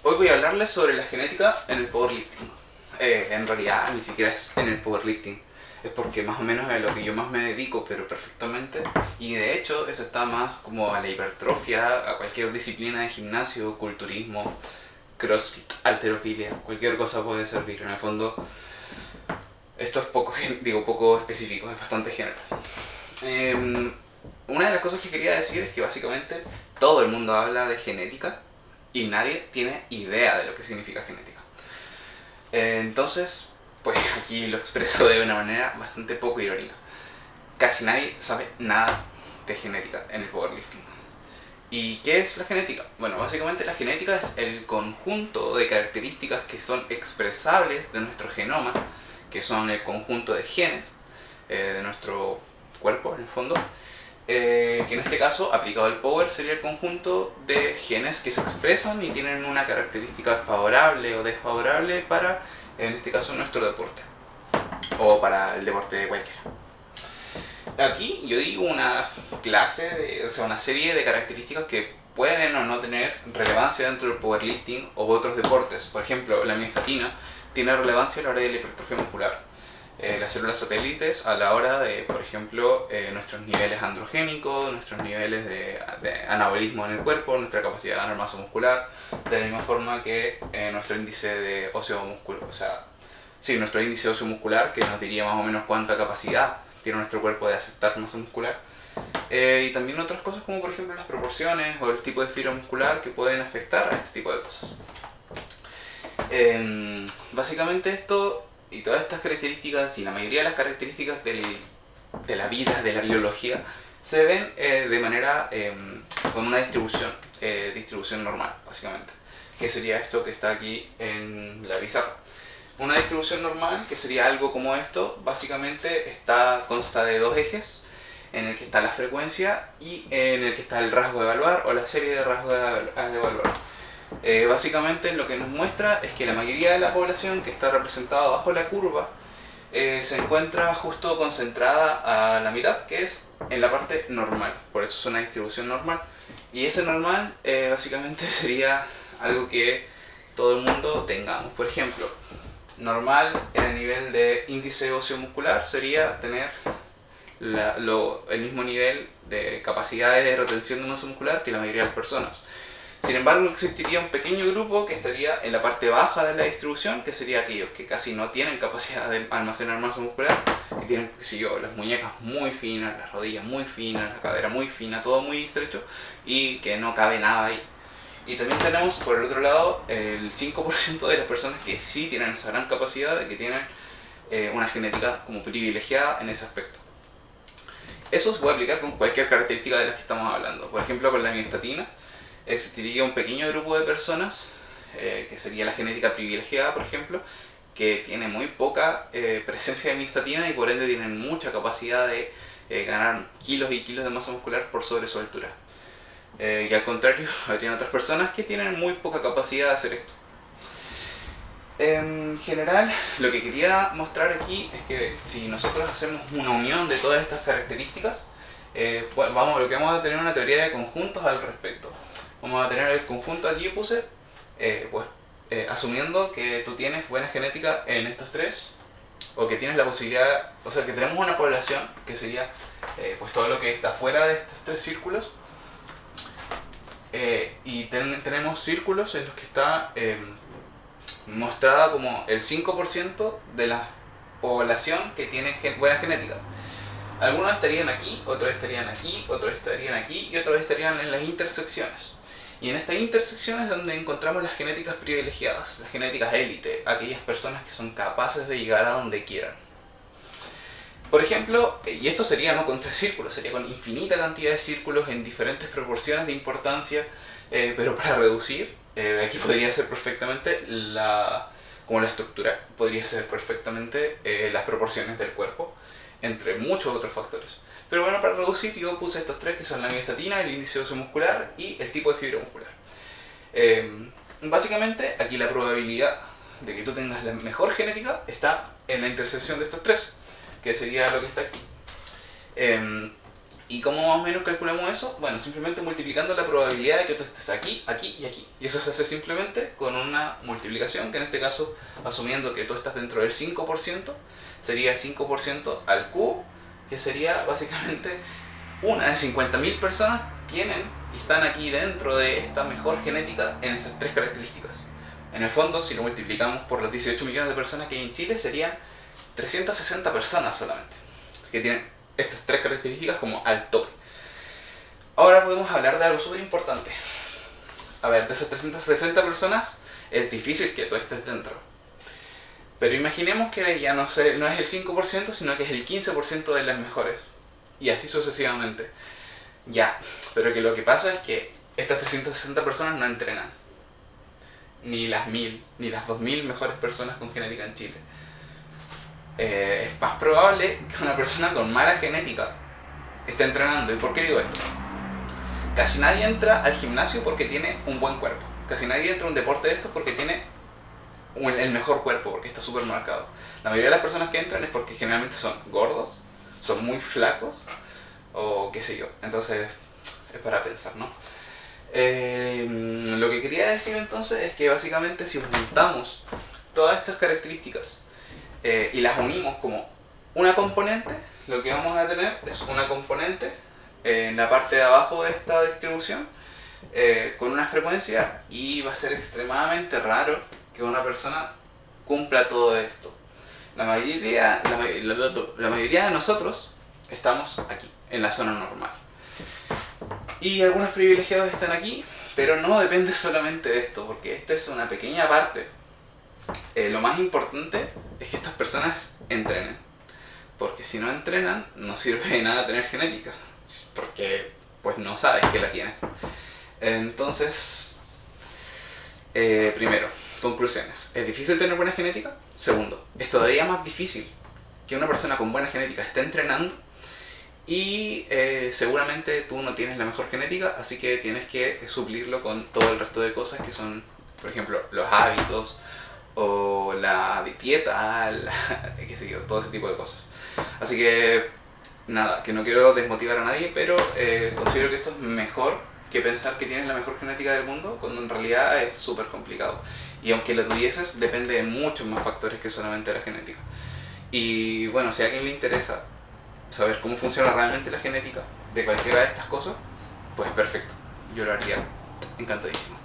Hoy voy a hablarles sobre la genética en el powerlifting. En realidad ni siquiera es en el powerlifting, es porque más o menos es a lo que yo más me dedico, pero perfectamente. Y de hecho eso está más como a la hipertrofia, a cualquier disciplina de gimnasio, culturismo, crossfit, halterofilia, cualquier cosa puede servir. En el fondo esto es poco específico, es bastante general. Una de las cosas que quería decir es que básicamente todo el mundo habla de genética y nadie tiene idea de lo que significa genética. Entonces, pues aquí lo expreso de una manera bastante poco irónica. Casi nadie sabe nada de genética en el powerlifting. ¿Y qué es la genética? Bueno, básicamente la genética es el conjunto de características que son expresables de nuestro genoma, que son el conjunto de genes de nuestro cuerpo, en el fondo, que en este caso, aplicado al power, sería el conjunto de genes que se expresan y tienen una característica favorable o desfavorable para, en este caso, nuestro deporte, o para el deporte de cualquiera. Aquí yo digo una una serie de características que pueden o no tener relevancia dentro del powerlifting o otros deportes. Por ejemplo, la miostatina tiene relevancia a la hora de la hipertrofia muscular. Las células satélites a la hora de, por ejemplo, nuestros niveles androgénicos, nuestros niveles de anabolismo en el cuerpo, nuestra capacidad de ganar masa muscular, de la misma forma que nuestro índice de óseo muscular, nuestro índice óseo muscular, que nos diría más o menos cuánta capacidad tiene nuestro cuerpo de aceptar masa muscular, y también otras cosas como por ejemplo las proporciones o el tipo de fibra muscular que pueden afectar a este tipo de cosas. Básicamente esto y todas estas características y la mayoría de las características de la vida, de la biología, se ven de manera con una distribución normal, básicamente, que sería esto que está aquí en la pizarra. Una distribución normal, que sería algo como esto, básicamente consta de dos ejes, en el que está la frecuencia y en el que está el rasgo de evaluar o la serie de rasgos de evaluar. Básicamente lo que nos muestra es que la mayoría de la población que está representada bajo la curva se encuentra justo concentrada a la mitad, que es en la parte normal, por eso es una distribución normal. Y ese normal básicamente sería algo que todo el mundo tengamos. Por ejemplo, normal en el nivel de índice óseo muscular sería tener el mismo nivel de capacidad de retención de masa muscular que la mayoría de las personas. Sin embargo, existiría un pequeño grupo que estaría en la parte baja de la distribución, que sería aquellos que casi no tienen capacidad de almacenar masa muscular, que tienen, las muñecas muy finas, las rodillas muy finas, la cadera muy fina, todo muy estrecho, y que no cabe nada ahí. Y también tenemos, por el otro lado, el 5% de las personas que sí tienen esa gran capacidad, de que tienen una genética como privilegiada en ese aspecto. Eso se puede aplicar con cualquier característica de las que estamos hablando. Por ejemplo, con la miostatina, existiría un pequeño grupo de personas, que sería la genética privilegiada, por ejemplo, que tiene muy poca presencia de miostatina y por ende tienen mucha capacidad de ganar kilos y kilos de masa muscular por sobre su altura. Y al contrario, habrían otras personas que tienen muy poca capacidad de hacer esto. En general, lo que quería mostrar aquí es que si nosotros hacemos una unión de todas estas características, lo que vamos a tener una teoría de conjuntos al respecto. Vamos a tener el conjunto, aquí yo puse, asumiendo que tú tienes buena genética en estos tres, o que tienes la posibilidad, o sea, que tenemos una población que sería todo lo que está fuera de estos tres círculos, y tenemos círculos en los que está mostrada como el 5% de la población que tiene buena genética. Algunos estarían aquí, otros estarían aquí, otros estarían aquí y otros estarían en las intersecciones. Y en estas intersecciones es donde encontramos las genéticas privilegiadas, las genéticas élite, aquellas personas que son capaces de llegar a donde quieran. Por ejemplo, y esto sería no con 3 círculos, sería con infinita cantidad de círculos en diferentes proporciones de importancia, pero para reducir, aquí podría ser perfectamente como la estructura, podría ser perfectamente las proporciones del cuerpo, entre muchos otros factores. Pero bueno, para reducir yo puse estos tres, que son la miostatina, el índice óseo muscular y el tipo de fibra muscular. Básicamente, aquí la probabilidad de que tú tengas la mejor genética está en la intersección de estos tres, que sería lo que está aquí. ¿Y cómo más o menos calculamos eso? Bueno, simplemente multiplicando la probabilidad de que tú estés aquí, aquí y aquí. Y eso se hace simplemente con una multiplicación, que en este caso, asumiendo que tú estás dentro del 5%, sería 5% al cubo, que sería básicamente una de 50.000 personas tienen y están aquí dentro de esta mejor genética en estas tres características. En el fondo, si lo multiplicamos por los 18 millones de personas que hay en Chile, serían 360 personas solamente, que tienen estas tres características como al tope. Ahora podemos hablar de algo súper importante. A ver, de esas 360 personas, es difícil que tú estés dentro. Pero imaginemos que ya no es el 5%, sino que es el 15% de las mejores. Y así sucesivamente. Ya, pero que lo que pasa es que estas 360 personas no entrenan. Ni las 1000, ni las 2000 mejores personas con genética en Chile. Es más probable que una persona con mala genética esté entrenando. ¿Y por qué digo esto? Casi nadie entra al gimnasio porque tiene un buen cuerpo. Casi nadie entra a un deporte de estos porque tiene el mejor cuerpo, porque está súper marcado. La mayoría de las personas que entran es porque generalmente son gordos, son muy flacos, o qué sé yo. Entonces, es para pensar, ¿no? Lo que quería decir entonces es que básicamente si juntamos todas estas características y las unimos como una componente, lo que vamos a tener es una componente en la parte de abajo de esta distribución con una frecuencia, y va a ser extremadamente raro que una persona cumpla todo esto. La mayoría de nosotros estamos aquí, en la zona normal. Y algunos privilegiados están aquí, pero no depende solamente de esto, porque esta es una pequeña parte. Lo más importante es que estas personas entrenen, porque si no entrenan no sirve de nada tener genética, porque pues no sabes que la tienes. Entonces, primero, conclusiones. ¿Es difícil tener buena genética? Segundo, es todavía más difícil que una persona con buena genética esté entrenando. Y seguramente tú no tienes la mejor genética, así que tienes que suplirlo con todo el resto de cosas que son, por ejemplo, los hábitos o la dieta, qué sé yo, todo ese tipo de cosas. Así que nada, que no quiero desmotivar a nadie, pero considero que esto es mejor que pensar que tienes la mejor genética del mundo, cuando en realidad es súper complicado. Y aunque la tuvieses, depende de muchos más factores que solamente la genética. Y bueno, si a alguien le interesa saber cómo funciona realmente la genética de cualquiera de estas cosas, pues perfecto, yo lo haría encantadísimo.